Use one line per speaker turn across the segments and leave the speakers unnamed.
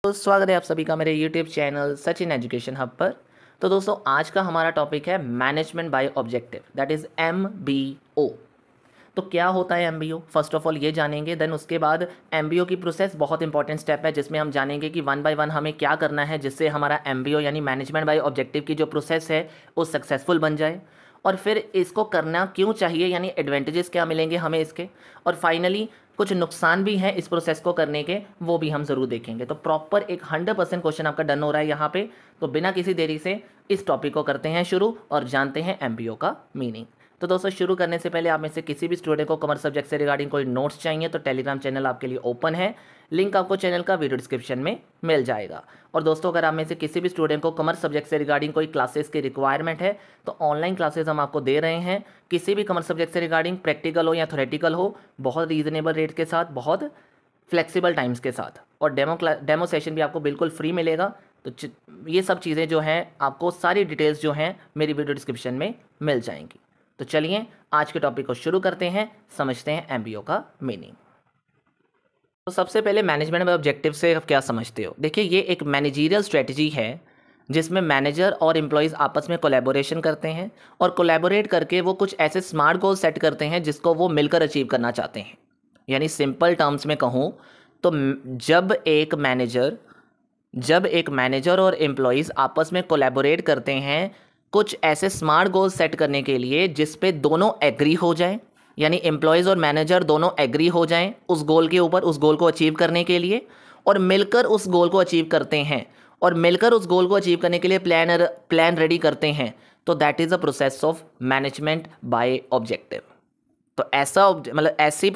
तो स्वागत है आप सभी का मेरे YouTube channel Sachin education hub पर। तो दोस्तों आज का हमारा टॉपिक है management by objective, that is MBO। तो क्या होता है MBO? फर्स्ट ऑफ ऑल ये जानेंगे, देन उसके बाद MBO की प्रोसेस बहुत इंपॉर्टेंट स्टेप है जिसमें हम जानेंगे कि वन बाय वन हमें क्या करना है जिससे हमारा MBO यानी मैनेजमेंट बाय ऑब्जेक्टिव की जो प्रोसेस है वो सक्सेसफुल बन जाए, और फिर इसको करना क्यों चाहिए यानी एडवांटेजेस क्या मिलेंगे हमें इसके, और फाइनली कुछ नुकसान भी हैं इस प्रोसेस को करने के, वो भी हम ज़रूर देखेंगे। तो प्रॉपर एक 100% क्वेश्चन आपका डन हो रहा है यहाँ पे। तो बिना किसी देरी से इस टॉपिक को करते हैं शुरू और जानते हैं MBO का मीनिंग। तो दोस्तों शुरू करने से पहले आप में से किसी भी स्टूडेंट को कॉमर्स सब्जेक्ट से रिगार्डिंग कोई नोट्स चाहिए तो टेलीग्राम चैनल आपके लिए ओपन है, लिंक आपको चैनल का वीडियो डिस्क्रिप्शन में मिल जाएगा। और दोस्तों अगर आप में से किसी भी स्टूडेंट को कॉमर्स सब्जेक्ट से रिगार्डिंग कोई क्लासेस की रिक्वायरमेंट है तो ऑनलाइन क्लासेस हम आपको दे रहे हैं, किसी भी कॉमर्स सब्जेक्ट से रिगार्डिंग, प्रैक्टिकल हो या थ्योरेटिकल हो, बहुत रीजनेबल रेट के साथ, बहुत फ्लेक्सिबल टाइम्स के साथ, और डेमो सेशन भी आपको बिल्कुल फ्री मिलेगा। तो ये सब चीज़ें जो हैं आपको सारी डिटेल्स जो हैं मेरी वीडियो डिस्क्रिप्शन में मिल जाएंगी। तो चलिए आज के टॉपिक को शुरू करते हैं, समझते हैं MBO का मीनिंग। तो सबसे पहले मैनेजमेंट बाय ऑब्जेक्टिव से आप क्या समझते हो? देखिए ये एक मैनेजरियल स्ट्रेटजी है जिसमें मैनेजर और एम्प्लॉयज़ आपस में कोलैबोरेशन करते हैं और कोलैबोरेट करके वो कुछ ऐसे स्मार्ट गोल सेट करते हैं जिसको वो मिलकर अचीव करना चाहते हैं। यानी सिंपल टर्म्स में कहूँ तो जब एक मैनेजर और एम्प्लॉयज़ आपस में कोलैबोरेट करते हैं कुछ ऐसे स्मार्ट गोल सेट करने के लिए जिस पे दोनों एग्री हो जाएं, यानी एम्प्लॉयज़ और मैनेजर दोनों एग्री हो जाएं उस गोल के ऊपर, उस गोल को अचीव करने के लिए, और मिलकर उस गोल को अचीव करते हैं और मिलकर उस गोल को अचीव करने के लिए प्लान रेडी करते हैं, तो that is a process of management by objective. तो ऐसी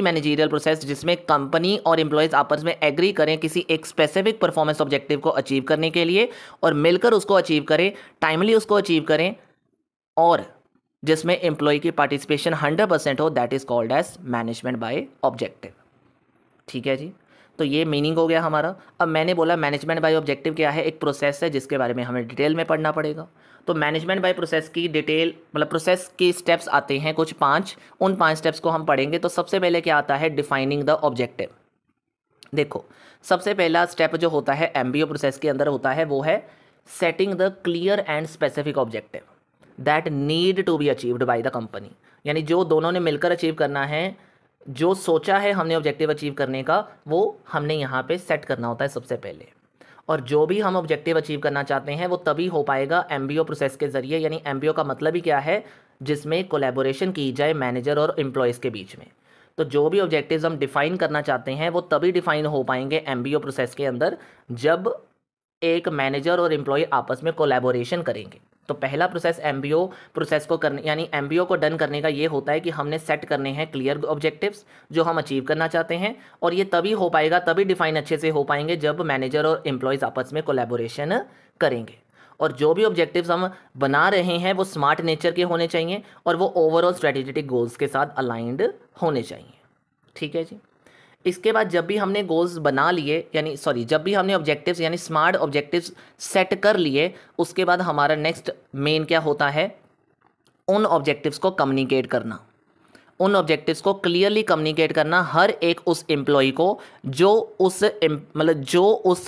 मैनेजरियल प्रोसेस जिसमें कंपनी और एम्प्लॉयज़ आपस में एग्री करें किसी एक स्पेसिफिक परफॉर्मेंस ऑब्जेक्टिव को अचीव करने के लिए और मिलकर उसको अचीव करें, टाइमली उसको अचीव करें, और जिसमें एम्प्लॉय की पार्टिसिपेशन 100% हो, that is called as management by objective. ठीक है जी, तो ये मीनिंग हो गया हमारा। अब मैंने बोला मैनेजमेंट बाय ऑब्जेक्टिव क्या है, एक प्रोसेस है जिसके बारे में हमें डिटेल में पढ़ना पड़ेगा। तो मैनेजमेंट बाय प्रोसेस की डिटेल प्रोसेस की स्टेप्स आते हैं कुछ 5, उन 5 स्टेप्स को हम पढ़ेंगे। तो सबसे पहले क्या आता है, डिफाइनिंग द ऑब्जेक्टिव। देखो सबसे पहला स्टेप जो होता है MBO प्रोसेस के अंदर होता है वो है setting the clear and specific objective that need to be achieved by the company. यानी जो दोनों ने मिलकर अचीव करना है, जो सोचा है हमने ऑब्जेक्टिव अचीव करने का, वो हमने यहाँ पे सेट करना होता है सबसे पहले। और जो भी हम ऑब्जेक्टिव अचीव करना चाहते हैं वो तभी हो पाएगा MBO प्रोसेस के ज़रिए। यानी MBO का मतलब ही क्या है, जिसमें कोलैबोरेशन की जाए मैनेजर और एम्प्लॉयज़ के बीच में। तो जो भी ऑब्जेक्टिव्स हम डिफ़ाइन करना चाहते हैं वो तभी डिफ़ाइन हो पाएंगे MBO प्रोसेस के अंदर जब एक मैनेजर और एम्प्लॉय आपस में कोलैबोरेशन करेंगे। तो पहला प्रोसेस MBO प्रोसेस को करने यानी MBO को डन करने का ये होता है कि हमने सेट करने हैं क्लियर ऑब्जेक्टिव्स जो हम अचीव करना चाहते हैं, और ये तभी हो पाएगा, तभी डिफाइन अच्छे से हो पाएंगे जब मैनेजर और एम्प्लॉयज़ आपस में कोलैबोरेशन करेंगे। और जो भी ऑब्जेक्टिव्स हम बना रहे हैं वो स्मार्ट नेचर के होने चाहिए और वो ओवरऑल स्ट्रेटेजिक गोल्स के साथ अलाइंड होने चाहिए। ठीक है जी। इसके बाद जब भी हमने गोल्स बना लिए जब भी हमने ऑब्जेक्टिव्स यानी स्मार्ट ऑब्जेक्टिव्स सेट कर लिए, उसके बाद हमारा नेक्स्ट मेन क्या होता है, उन ऑब्जेक्टिव्स को कम्युनिकेट करना, उन ऑब्जेक्टिव्स को क्लियरली कम्युनिकेट करना हर एक उस एम्प्लॉय को जो उस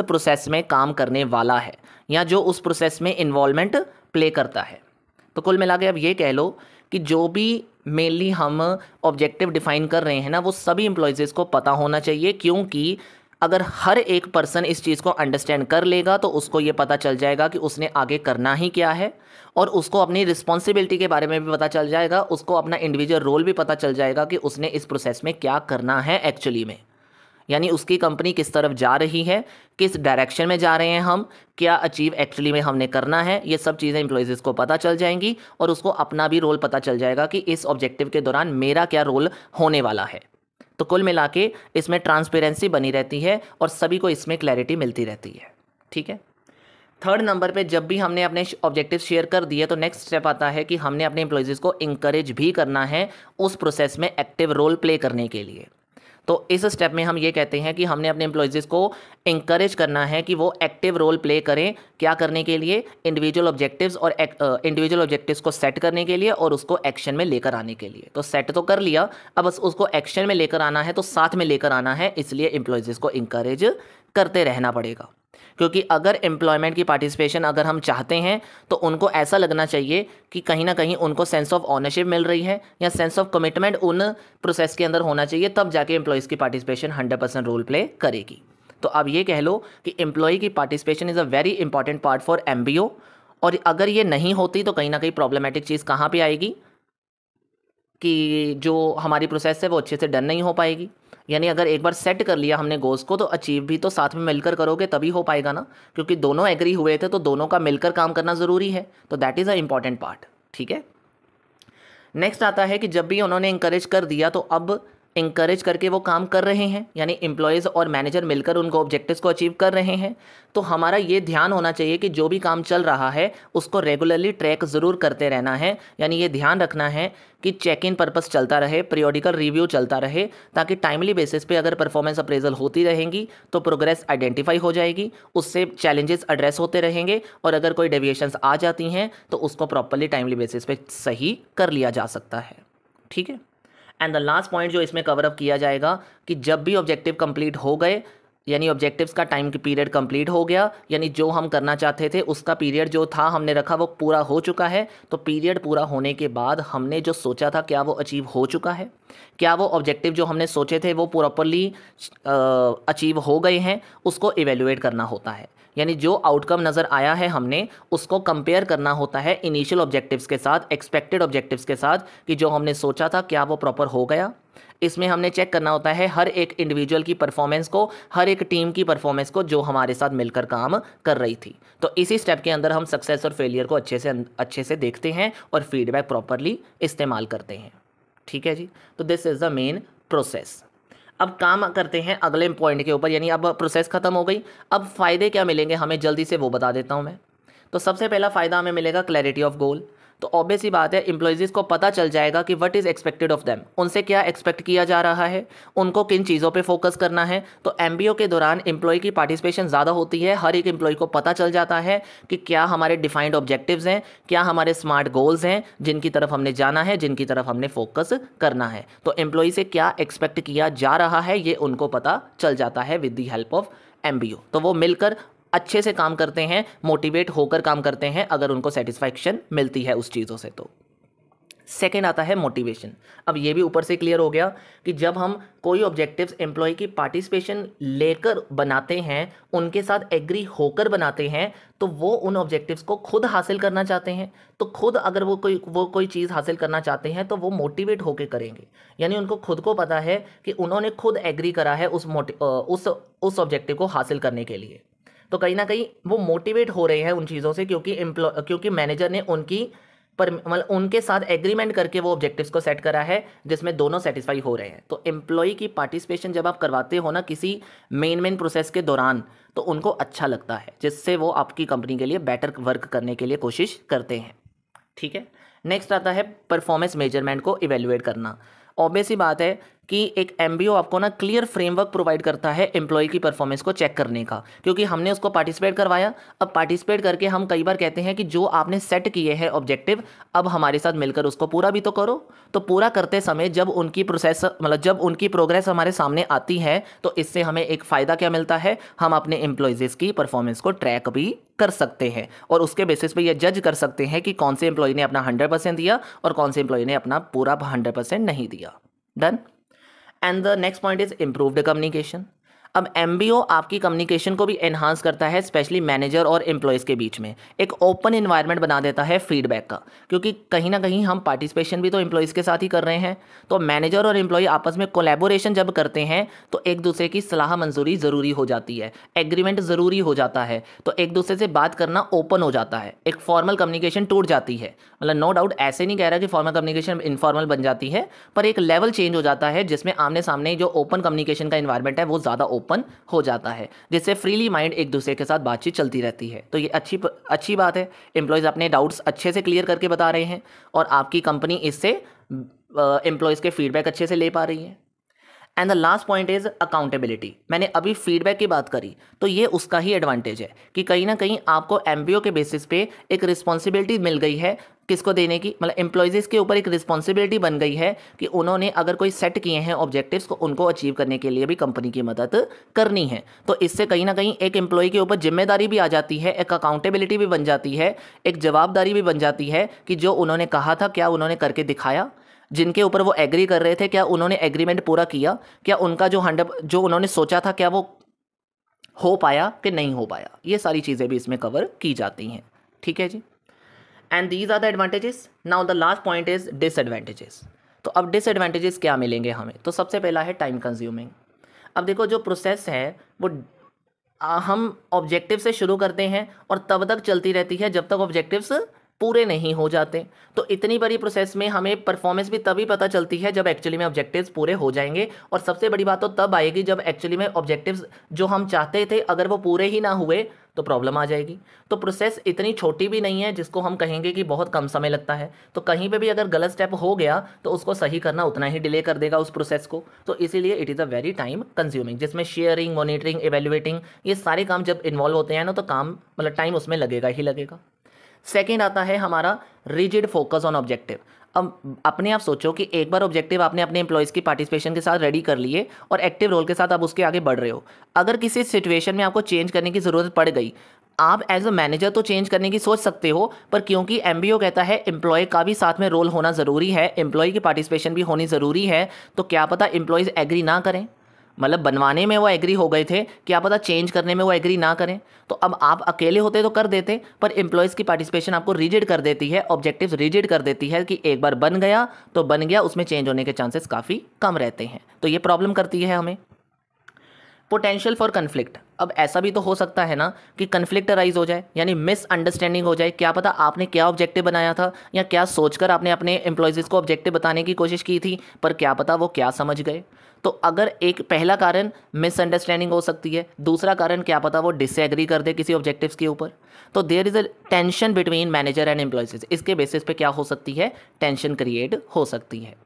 प्रोसेस में काम करने वाला है या जो उस प्रोसेस में इन्वॉल्वमेंट प्ले करता है। तो कुल मिला के अब ये कह लो कि जो भी मेनली हम ऑब्जेक्टिव डिफाइन कर रहे हैं ना, वो सभी एम्प्लॉयज़ को पता होना चाहिए, क्योंकि अगर हर एक पर्सन इस चीज़ को अंडरस्टैंड कर लेगा तो उसको ये पता चल जाएगा कि उसने आगे करना ही क्या है, और उसको अपनी रिस्पॉन्सिबिलिटी के बारे में भी पता चल जाएगा, उसको अपना इंडिविजुअल रोल भी पता चल जाएगा कि उसने इस प्रोसेस में क्या करना है एक्चुअली में। यानी उसकी कंपनी किस तरफ जा रही है, किस डायरेक्शन में जा रहे हैं हम, क्या अचीव एक्चुअली में हमने करना है, ये सब चीज़ें एम्प्लॉयज़ को पता चल जाएंगी और उसको अपना भी रोल पता चल जाएगा कि इस ऑब्जेक्टिव के दौरान मेरा क्या रोल होने वाला है। तो कुल मिला के इसमें ट्रांसपेरेंसी बनी रहती है और सभी को इसमें क्लैरिटी मिलती रहती है। ठीक है। थर्ड नंबर पे जब भी हमने अपने ऑब्जेक्टिव शेयर कर दिए तो नेक्स्ट स्टेप आता है कि हमने अपने एम्प्लॉयज़ को इंकरेज भी करना है उस प्रोसेस में एक्टिव रोल प्ले करने के लिए। तो इस स्टेप में हम ये कहते हैं कि हमने अपने एम्प्लॉयज़ को इंकरेज करना है कि वो एक्टिव रोल प्ले करें, क्या करने के लिए, इंडिविजुअल ऑब्जेक्टिव्स को सेट करने के लिए और उसको एक्शन में लेकर आने के लिए। तो सेट तो कर लिया, अब बस उसको एक्शन में लेकर आना है, तो साथ में लेकर आना है, इसलिए एम्प्लॉयज़ को इंकरेज करते रहना पड़ेगा। क्योंकि अगर एम्प्लॉयमेंट की पार्टिसिपेशन अगर हम चाहते हैं तो उनको ऐसा लगना चाहिए कि कहीं ना कहीं उनको सेंस ऑफ ऑनरशिप मिल रही है या सेंस ऑफ कमिटमेंट उन प्रोसेस के अंदर होना चाहिए, तब जाके एम्प्लॉयज़ की पार्टिसिपेशन 100% रोल प्ले करेगी। तो अब ये कह लो कि एम्प्लॉय की participation is a very important part for MBO, और अगर ये नहीं होती तो कहीं ना कहीं प्रॉब्लमेटिक चीज़ कहाँ पे आएगी कि जो हमारी प्रोसेस है वो अच्छे से डन नहीं हो पाएगी। यानी अगर एक बार सेट कर लिया हमने गोल्स को तो अचीव भी तो साथ में मिलकर करोगे तभी हो पाएगा ना, क्योंकि दोनों एग्री हुए थे तो दोनों का मिलकर काम करना ज़रूरी है। तो that is a important part. ठीक है, नेक्स्ट आता है कि जब भी उन्होंने इंकरेज कर दिया तो अब इंकरेज करके वो काम कर रहे हैं, यानी एम्प्लॉयज़ और मैनेजर मिलकर उनको ऑब्जेक्टिव्स को अचीव कर रहे हैं, तो हमारा ये ध्यान होना चाहिए कि जो भी काम चल रहा है उसको रेगुलरली ट्रैक ज़रूर करते रहना है। यानी ये ध्यान रखना है कि चेक इन पर्पस चलता रहे, पीरियोडिकल रिव्यू चलता रहे, ताकि टाइमली बेसिस पे अगर परफॉर्मेंस अप्रेजल होती रहेंगी तो प्रोग्रेस आइडेंटिफाई हो जाएगी, उससे चैलेंजेस एड्रेस होते रहेंगे, और अगर कोई डेविएशंस आ जाती हैं तो उसको प्रॉपरली टाइमली बेसिस पे सही कर लिया जा सकता है। ठीक है, एंड द लास्ट पॉइंट जो इसमें कवर अप किया जाएगा कि जब भी ऑब्जेक्टिव कंप्लीट हो गए, यानी ऑब्जेक्टिव्स का टाइम की पीरियड कंप्लीट हो गया, यानी जो हम करना चाहते थे उसका पीरियड जो था हमने रखा वो पूरा हो चुका है, तो पीरियड पूरा होने के बाद हमने जो सोचा था क्या वो अचीव हो चुका है, क्या वो ऑब्जेक्टिव जो हमने सोचे थे वो प्रॉपरली अचीव हो गए हैं, उसको इवेल्युएट करना होता है। यानी जो आउटकम नज़र आया है हमने उसको कंपेयर करना होता है इनिशियल ऑब्जेक्टिव्स के साथ, एक्सपेक्टेड ऑब्जेक्टिव्स के साथ, कि जो हमने सोचा था क्या वो प्रॉपर हो गया। इसमें हमने चेक करना होता है हर एक इंडिविजुअल की परफॉर्मेंस को, हर एक टीम की परफॉर्मेंस को जो हमारे साथ मिलकर काम कर रही थी। तो इसी स्टेप के अंदर हम सक्सेस और फेलियर को अच्छे से देखते हैं और फीडबैक प्रॉपरली इस्तेमाल करते हैं। ठीक है जी, तो this is the main process. अब काम करते हैं अगले पॉइंट के ऊपर, यानी अब प्रोसेस खत्म हो गई। अब फ़ायदे क्या मिलेंगे हमें जल्दी से वो बता देता हूँ मैं। तो सबसे पहला फ़ायदा हमें मिलेगा क्लैरिटी ऑफ गोल। तो ऑब्वियस ही बात है, एम्प्लॉयज़ को पता चल जाएगा कि what is expected of them, उनसे क्या एक्सपेक्ट किया जा रहा है, उनको किन चीज़ों पे फोकस करना है। तो MBO के दौरान एम्प्लॉय की पार्टिसिपेशन ज़्यादा होती है, हर एक एम्प्लॉय को पता चल जाता है कि क्या हमारे डिफाइंड ऑब्जेक्टिव्स हैं, क्या हमारे स्मार्ट गोल्स हैं जिनकी तरफ हमने जाना है, जिनकी तरफ हमने फोकस करना है। तो एम्प्लॉय से क्या एक्सपेक्ट किया जा रहा है ये उनको पता चल जाता है with the help of MBO। तो वो मिलकर अच्छे से काम करते हैं, मोटिवेट होकर काम करते हैं अगर उनको सेटिस्फैक्शन मिलती है उस चीज़ों से। तो सेकेंड आता है मोटिवेशन। अब ये भी ऊपर से क्लियर हो गया कि जब हम कोई ऑब्जेक्टिव्स एम्प्लॉय की पार्टिसिपेशन लेकर बनाते हैं, उनके साथ एग्री होकर बनाते हैं, तो वो उन ऑब्जेक्टिव्स को खुद हासिल करना चाहते हैं। तो खुद अगर वो कोई चीज़ हासिल करना चाहते हैं तो वो मोटिवेट होकर करेंगे। यानी उनको खुद को पता है कि उन्होंने खुद एग्री करा है उस ऑब्जेक्टिव को हासिल करने के लिए। तो कहीं ना कहीं वो मोटिवेट हो रहे हैं उन चीज़ों से, क्योंकि मैनेजर ने उनके साथ एग्रीमेंट करके वो ऑब्जेक्टिव्स को सेट करा है जिसमें दोनों सेटिस्फाई हो रहे हैं। तो एम्प्लॉय की पार्टिसिपेशन जब आप करवाते हो ना किसी मेन प्रोसेस के दौरान, तो उनको अच्छा लगता है, जिससे वो आपकी कंपनी के लिए बेटर वर्क करने के लिए कोशिश करते हैं। ठीक है, नेक्स्ट आता है परफॉर्मेंस मेजरमेंट को इवेल्युएट करना। ऑब्वियस ही बात है कि एक MBO आपको ना क्लियर फ्रेमवर्क प्रोवाइड करता है एम्प्लॉय की परफॉर्मेंस को चेक करने का, क्योंकि हमने उसको पार्टिसिपेट करवाया। अब पार्टिसिपेट करके हम कई बार कहते हैं कि जो आपने सेट किए हैं ऑब्जेक्टिव, अब हमारे साथ मिलकर उसको पूरा भी तो करो। तो पूरा करते समय जब उनकी प्रोग्रेस हमारे सामने आती है तो इससे हमें एक फ़ायदा क्या मिलता है, हम अपने एम्प्लॉयज़ की परफॉर्मेंस को ट्रैक भी कर सकते हैं और उसके बेसिस पे ये जज कर सकते हैं कि कौन से एम्प्लॉय ने अपना 100% दिया और कौन से एम्प्लॉय ने अपना पूरा 100% नहीं दिया। Done. And the next point is improved communication. अब MBO आपकी कम्युनिकेशन को भी एनहांस करता है, स्पेशली मैनेजर और एम्प्लॉयज़ के बीच में एक ओपन इन्वायरमेंट बना देता है फीडबैक का, क्योंकि कहीं ना कहीं हम पार्टिसिपेशन भी तो एम्प्लॉयज़ के साथ ही कर रहे हैं। तो मैनेजर और एम्प्लॉय आपस में कोलैबोरेशन जब करते हैं तो एक दूसरे की सलाह मंजूरी ज़रूरी हो जाती है, एग्रीमेंट ज़रूरी हो जाता है, तो एक दूसरे से बात करना ओपन हो जाता है, एक फॉर्मल कम्युनिकेशन टूट जाती है। मतलब नो डाउट ऐसे नहीं कह रहा कि फॉर्मल कम्युनिकेशन इनफॉर्मल बन जाती है, पर एक लेवल चेंज हो जाता है जिसमें आमने सामने जो ओपन कम्युनिकेशन का इन्वायरमेंट है वो ज़्यादा ओपन हो जाता है, जिससे फ्रीली माइंड एक दूसरे के साथ बातचीत चलती रहती है। तो ये अच्छी बात है, एम्प्लॉयज़ अपने डाउट्स अच्छे से क्लियर करके बता रहे हैं और आपकी कंपनी इससे एम्प्लॉयज़ के फीडबैक अच्छे से ले पा रही है। And the last point is accountability. मैंने अभी फीडबैक की बात करी, तो ये उसका ही एडवांटेज है कि कहीं ना कहीं आपको एमबीओ के बेसिस पे एक रिस्पॉन्सिबिलिटी मिल गई है, किसको देने की, मतलब एम्प्लॉयज़ के ऊपर एक रिस्पॉन्सिबिलिटी बन गई है कि उन्होंने अगर कोई सेट किए हैं ऑब्जेक्टिव्स को, उनको अचीव करने के लिए भी कंपनी की मदद करनी है। तो इससे कहीं ना कहीं एक एम्प्लॉय के ऊपर जिम्मेदारी भी आ जाती है, एक अकाउंटेबिलिटी भी बन जाती है, एक जवाबदारी भी बन जाती है कि जो उन्होंने कहा था क्या उन्होंने करके दिखाया, जिनके ऊपर वो एग्री कर रहे थे क्या उन्होंने एग्रीमेंट पूरा किया, क्या उनका जो उन्होंने सोचा था क्या वो हो पाया कि नहीं हो पाया। ये सारी चीज़ें भी इसमें कवर की जाती हैं। ठीक है जी। And these are the advantages. Now the last point is disadvantages. तो अब डिसएडवांटेजेस क्या मिलेंगे हमें, तो सबसे पहला है टाइम कंज्यूमिंग। अब देखो जो प्रोसेस है वो हम ऑब्जेक्टिव से शुरू करते हैं और तब तक चलती रहती है जब तक ऑब्जेक्टिव्स पूरे नहीं हो जाते। तो इतनी बड़ी प्रोसेस में हमें परफॉर्मेंस भी तभी पता चलती है जब एक्चुअली में ऑब्जेक्टिव्स पूरे हो जाएंगे, और सबसे बड़ी बात तो तब आएगी जब एक्चुअली में ऑब्जेक्टिव्स जो हम चाहते थे अगर वो पूरे ही ना हुए तो प्रॉब्लम आ जाएगी। तो प्रोसेस इतनी छोटी भी नहीं है जिसको हम कहेंगे कि बहुत कम समय लगता है। तो कहीं पे भी अगर गलत स्टेप हो गया तो उसको सही करना उतना ही डिले कर देगा उस प्रोसेस को। तो इसीलिए it is a very time consuming, जिसमें शेयरिंग, मॉनिटरिंग, इवेल्युएटिंग, ये सारे काम जब इन्वॉल्व होते हैं ना तो काम मतलब टाइम उसमें लगेगा ही लगेगा। सेकेंड आता है हमारा रिजिड फोकस ऑन ऑब्जेक्टिव। अब अपने आप सोचो कि एक बार ऑब्जेक्टिव आपने अपने एम्प्लॉयज़ की पार्टिसिपेशन के साथ रेडी कर लिए और एक्टिव रोल के साथ आप उसके आगे बढ़ रहे हो। अगर किसी सिचुएशन में आपको चेंज करने की ज़रूरत पड़ गई, आप एज अ मैनेजर तो चेंज करने की सोच सकते हो, पर क्योंकि एमबीओ कहता है एम्प्लॉय का भी साथ में रोल होना ज़रूरी है, एम्प्लॉय की पार्टिसिपेशन भी होनी ज़रूरी है, तो क्या पता एम्प्लॉयज़ एग्री ना करें। मतलब बनवाने में वो एग्री हो गए थे, क्या पता चेंज करने में वो एग्री ना करें। तो अब आप अकेले होते तो कर देते, पर एम्प्लॉयज़ की पार्टिसिपेशन आपको रिजिड कर देती है, ऑब्जेक्टिव्स रिजिड कर देती है कि एक बार बन गया तो बन गया, उसमें चेंज होने के चांसेस काफ़ी कम रहते हैं। तो ये प्रॉब्लम करती है हमें। Potential for conflict. अब ऐसा भी तो हो सकता है ना कि कन्फ्लिक्ट अराइज हो जाए, यानी मिसअंडरस्टैंडिंग हो जाए। क्या पता आपने क्या ऑब्जेक्टिव बनाया था या क्या सोचकर आपने अपने एम्प्लॉयज़ को ऑब्जेक्टिव बताने की कोशिश की थी, पर क्या पता वो क्या समझ गए। तो अगर एक पहला कारण मिसअंडरस्टैंडिंग हो सकती है, दूसरा कारण क्या पता वो डिसएग्री कर दे किसी ऑब्जेक्टिव्स के ऊपर, तो there is a tension between manager and employees. इसके बेसिस पे क्या हो सकती है, टेंशन क्रिएट हो सकती है।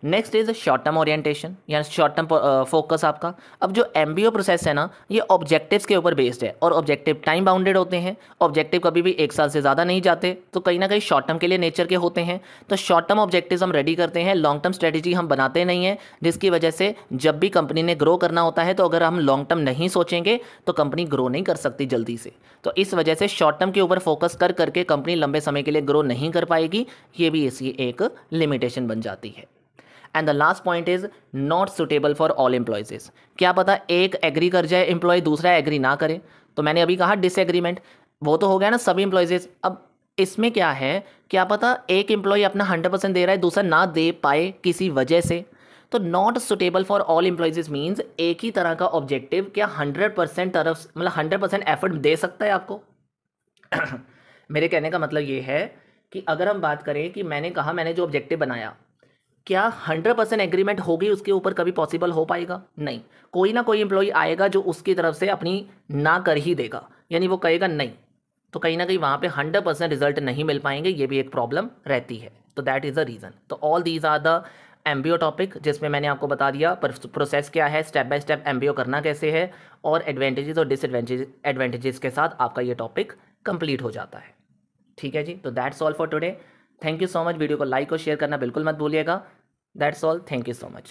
Next is short term orientation या शॉर्ट टर्म फोकस आपका। अब जो एमबीओ प्रोसेस है ना ये ऑब्जेक्टिव्स के ऊपर बेस्ड है, और ऑब्जेक्टिव टाइम बाउंडेड होते हैं। ऑब्जेक्टिव कभी भी एक साल से ज़्यादा नहीं जाते, तो कहीं ना कहीं शॉर्ट टर्म के लिए नेचर के होते हैं। तो शॉर्ट टर्म ऑब्जेक्टिव्स हम रेडी करते हैं, लॉन्ग टर्म स्ट्रेटेजी हम बनाते नहीं हैं, जिसकी वजह से जब भी कंपनी ने ग्रो करना होता है तो अगर हम लॉन्ग टर्म नहीं सोचेंगे तो कंपनी ग्रो नहीं कर सकती जल्दी से। तो इस वजह से शॉर्ट टर्म के ऊपर फोकस कर करके कंपनी लंबे समय के लिए ग्रो नहीं कर पाएगी, ये भी इसकी एक लिमिटेशन बन जाती है। And the last point is not suitable for all employees. क्या पता एक एग्री कर जाए एम्प्लॉय, दूसरा एग्री ना करे, तो मैंने अभी कहा डिसएग्रीमेंट, वो तो हो गया ना सभी एम्प्लॉयज़। अब इसमें क्या है, क्या पता एक एम्प्लॉय अपना 100% दे रहा है, दूसरा ना दे पाए किसी वजह से। तो not suitable for all employees means एक ही तरह का ऑब्जेक्टिव क्या 100% तरफ मतलब 100% एफर्ट दे सकता है आपको। मेरे कहने का मतलब ये है कि अगर हम बात करें कि मैंने कहा मैंने जो ऑब्जेक्टिव बनाया, क्या 100% एग्रीमेंट होगी उसके ऊपर कभी पॉसिबल हो पाएगा? नहीं, कोई ना कोई एम्प्लॉय आएगा जो उसकी तरफ से अपनी ना कर ही देगा, यानी वो कहेगा नहीं, तो कहीं ना कहीं वहाँ पे 100% रिजल्ट नहीं मिल पाएंगे, ये भी एक प्रॉब्लम रहती है। तो दैट इज़ द रीज़न। तो all these are the MBO topic, जिसमें मैंने आपको बता दिया प्रोसेस क्या है, स्टेप बाय स्टेप एमबीओ करना कैसे है, और एडवांटेजेस और डिसएडवांटेजेस के साथ आपका ये टॉपिक कंप्लीट हो जाता है। ठीक है जी, तो that's all for today. Thank you so much. Video को लाइक और शेयर करना बिल्कुल मत भूलिएगा। That's all, thank you so much.